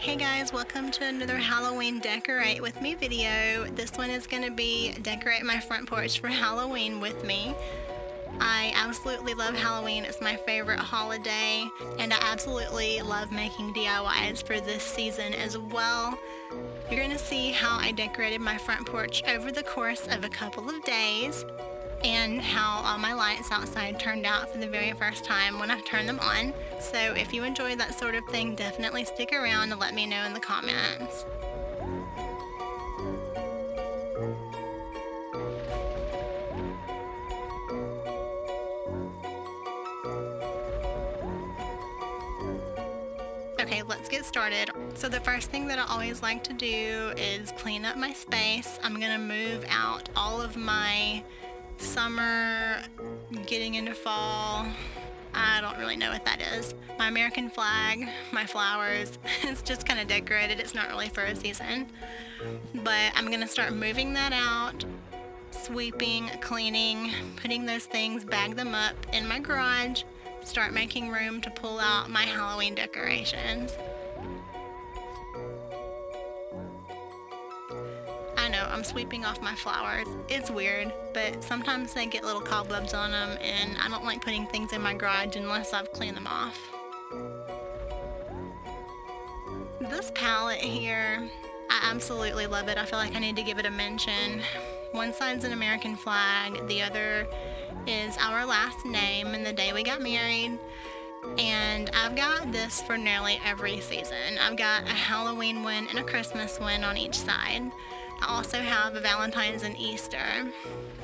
Hey guys, welcome to another Halloween Decorate With Me video. This one is going to be decorate my front porch for Halloween with me. I absolutely love Halloween. It's my favorite holiday, and I absolutely love making DIYs for this season as well. You're going to see how I decorated my front porch over the course of a couple of days and how all my lights outside turned out for the very first time when I turned them on. So if you enjoy that sort of thing, definitely stick around and let me know in the comments. Okay, let's get started. So the first thing that I always like to do is clean up my space. I'm gonna move out all of my summer, getting into fall, I don't really know what that is. My American flag, my flowers, it's just kind of decorated. It's not really for a season. But I'm gonna start moving that out, sweeping, cleaning, putting those things, bag them up in my garage, start making room to pull out my Halloween decorations. I know, I'm sweeping off my flowers. It's weird, but sometimes they get little cobwebs on them, and I don't like putting things in my garage unless I've cleaned them off. This palette here, I absolutely love it. I feel like I need to give it a mention. One side's an American flag, the other is our last name and the day we got married. And I've got this for nearly every season. I've got a Halloween one and a Christmas one on each side. I also have a Valentine's and Easter.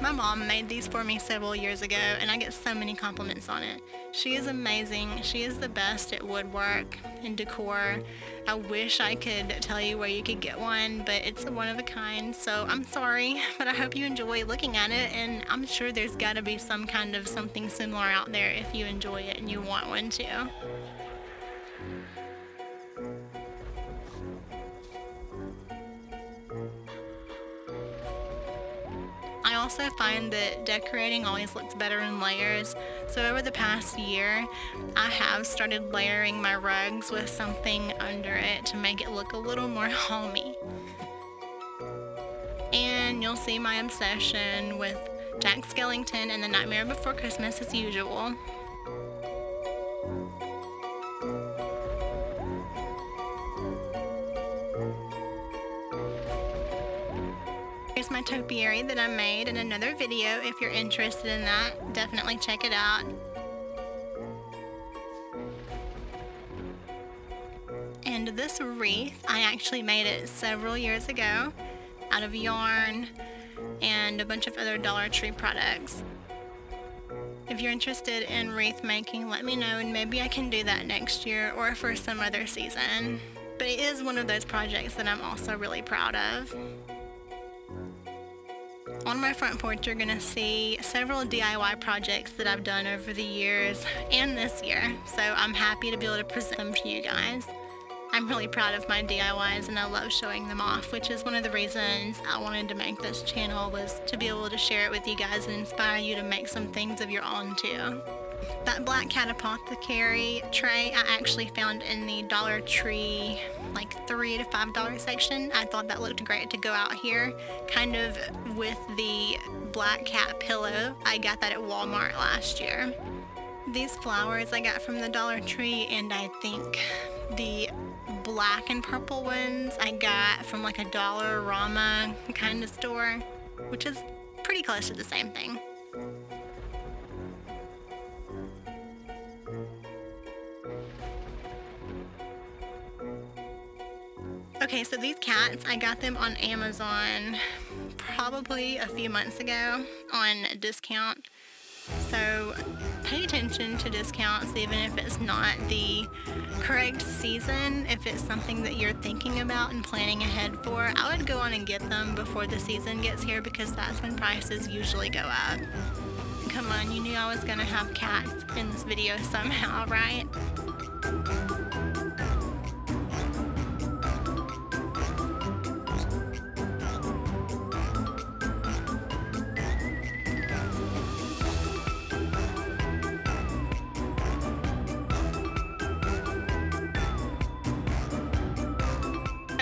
My mom made these for me several years ago, and I get so many compliments on it. She is amazing. She is the best at woodwork and decor. I wish I could tell you where you could get one, but it's one of a kind, so I'm sorry, but I hope you enjoy looking at it, and I'm sure there's got to be some kind of something similar out there if you enjoy it and you want one too. I also find that decorating always looks better in layers, so over the past year I have started layering my rugs with something under it to make it look a little more homey. And you'll see my obsession with Jack Skellington and The Nightmare Before Christmas as usual. Here's my topiary that I made in another video. If you're interested in that, definitely check it out. And this wreath, I actually made it several years ago out of yarn and a bunch of other Dollar Tree products. If you're interested in wreath making, let me know and maybe I can do that next year or for some other season. But it is one of those projects that I'm also really proud of. On my front porch, you're going to see several DIY projects that I've done over the years and this year, so I'm happy to be able to present them to you guys. I'm really proud of my DIYs and I love showing them off, which is one of the reasons I wanted to make this channel, was to be able to share it with you guys and inspire you to make some things of your own too. That Black Cat Apothecary tray I actually found in the Dollar Tree like $3 to $5 section. I thought that looked great to go out here, kind of with the black cat pillow. I got that at Walmart last year. These flowers I got from the Dollar Tree, and I think the black and purple ones I got from like a Dollarama kind of store, which is pretty close to the same thing. Okay, so these cats, I got them on Amazon probably a few months ago on discount. So pay attention to discounts, even if it's not the correct season. If it's something that you're thinking about and planning ahead for, I would go on and get them before the season gets here, because that's when prices usually go up. Come on, you knew I was gonna have cats in this video somehow, right?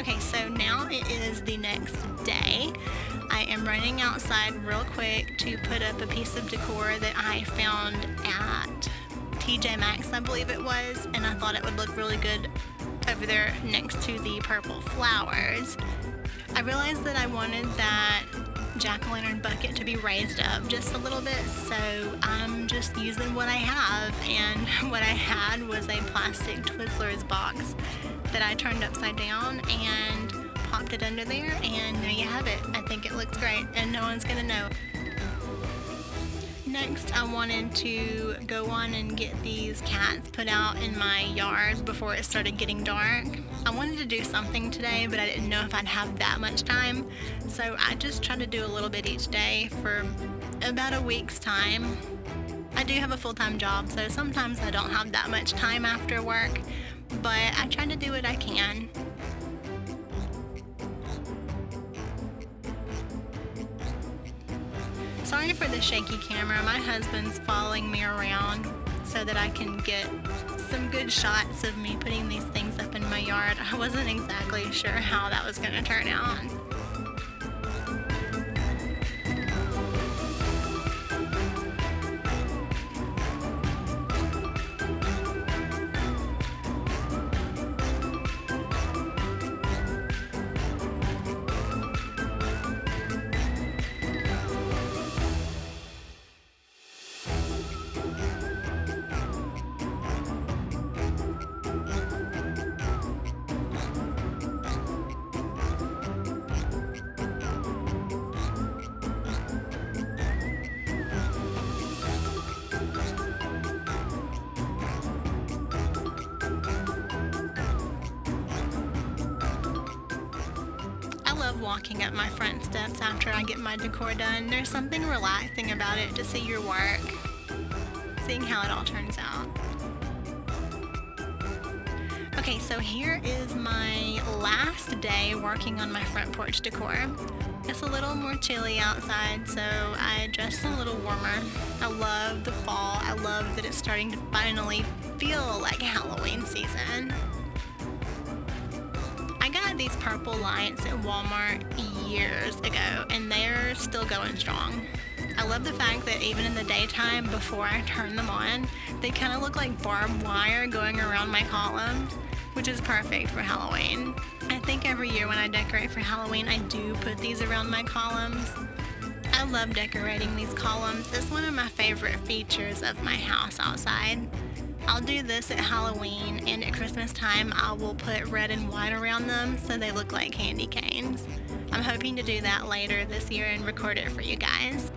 Okay, so now it is the next day. I am running outside real quick to put up a piece of decor that I found at TJ Maxx, I believe it was, and I thought it would look really good over there next to the purple flowers. I realized that I wanted that jack-o'-lantern bucket to be raised up just a little bit, so I'm just using what I have, and what I had was a plastic Twizzlers box that I turned upside down and popped it under there, and there you have it. I think it looks great, and no one's gonna know. Next, I wanted to go on and get these cats put out in my yard before it started getting dark. I wanted to do something today, but I didn't know if I'd have that much time, so I just tried to do a little bit each day for about a week's time. I do have a full-time job, so sometimes I don't have that much time after work, but I try to do what I can. Sorry for the shaky camera. My husband's following me around so that I can get some good shots of me putting these things up in my yard. I wasn't exactly sure how that was going to turn out. Walking up my front steps after I get my decor done. There's something relaxing about it to see your work, seeing how it all turns out. Okay, so here is my last day working on my front porch decor. It's a little more chilly outside, so I dressed a little warmer. I love the fall. I love that it's starting to finally feel like Halloween season. I got these purple lights at Walmart years ago, and they're still going strong. I love the fact that even in the daytime, before I turn them on, they kind of look like barbed wire going around my columns, which is perfect for Halloween. I think every year when I decorate for Halloween, I do put these around my columns. I love decorating these columns. It's one of my favorite features of my house outside. I'll do this at Halloween, and at Christmas time I will put red and white around them so they look like candy canes. I'm hoping to do that later this year and record it for you guys.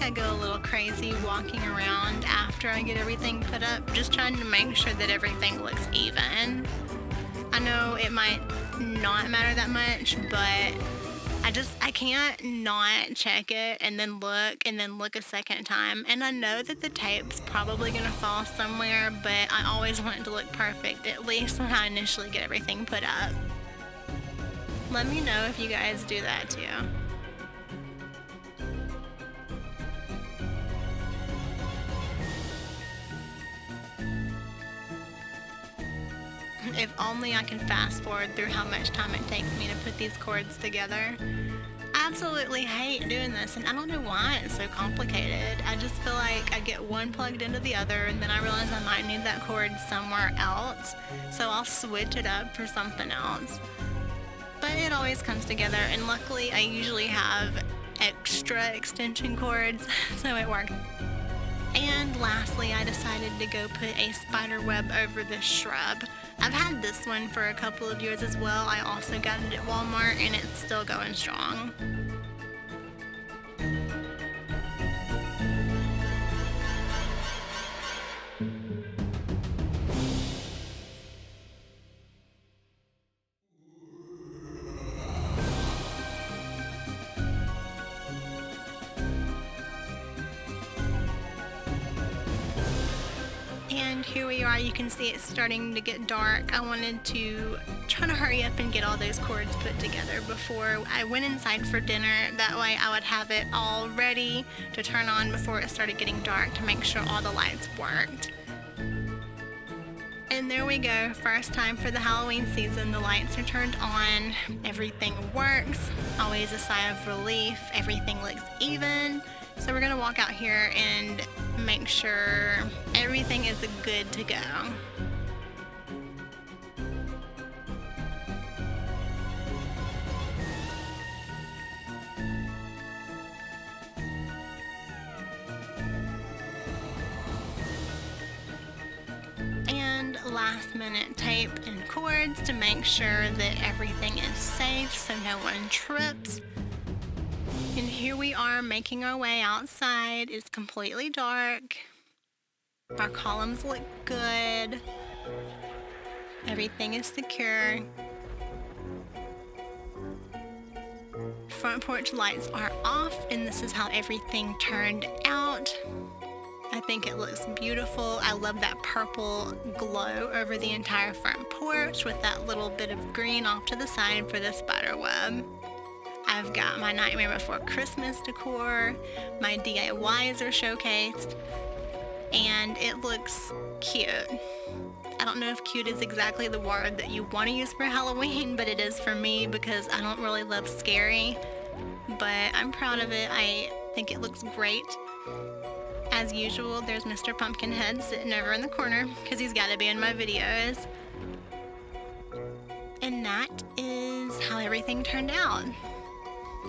I go a little crazy walking around after I get everything put up, just trying to make sure that everything looks even. I know it might not matter that much, but I can't not check it and then look a second time. And I know that the tape's probably gonna fall somewhere, but I always want it to look perfect, at least when I initially get everything put up. Let me know if you guys do that too. If only I can fast forward through how much time it takes me to put these cords together. I absolutely hate doing this, and I don't know why it's so complicated. I just feel like I get one plugged into the other, and then I realize I might need that cord somewhere else, so I'll switch it up for something else. But it always comes together, and luckily I usually have extra extension cords, so it works. And lastly, I decided to go put a spider web over this shrub. I've had this one for a couple of years as well. I also got it at Walmart, and it's still going strong. And here we are, you can see it's starting to get dark. I wanted to try to hurry up and get all those cords put together before I went inside for dinner. That way I would have it all ready to turn on before it started getting dark to make sure all the lights worked. And there we go, first time for the Halloween season, the lights are turned on, everything works, always a sigh of relief, everything looks even. So we're gonna walk out here and make sure everything is good to go. And last minute tape and cords to make sure that everything is safe so no one trips. And here we are making our way outside. It's completely dark. Our columns look good. Everything is secure. Front porch lights are off, and this is how everything turned out. I think it looks beautiful. I love that purple glow over the entire front porch with that little bit of green off to the side for the spider web. I've got my Nightmare Before Christmas decor, my DIYs are showcased, and it looks cute. I don't know if cute is exactly the word that you want to use for Halloween, but it is for me because I don't really love scary, but I'm proud of it. I think it looks great. As usual, there's Mr. Pumpkinhead sitting over in the corner because he's got to be in my videos. And that is how everything turned out.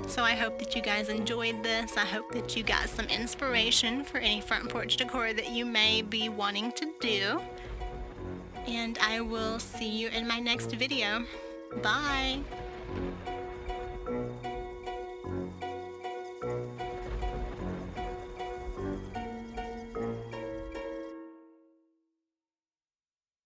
So I hope that you guys enjoyed this. I hope that you got some inspiration for any front porch decor that you may be wanting to do. And I will see you in my next video. Bye!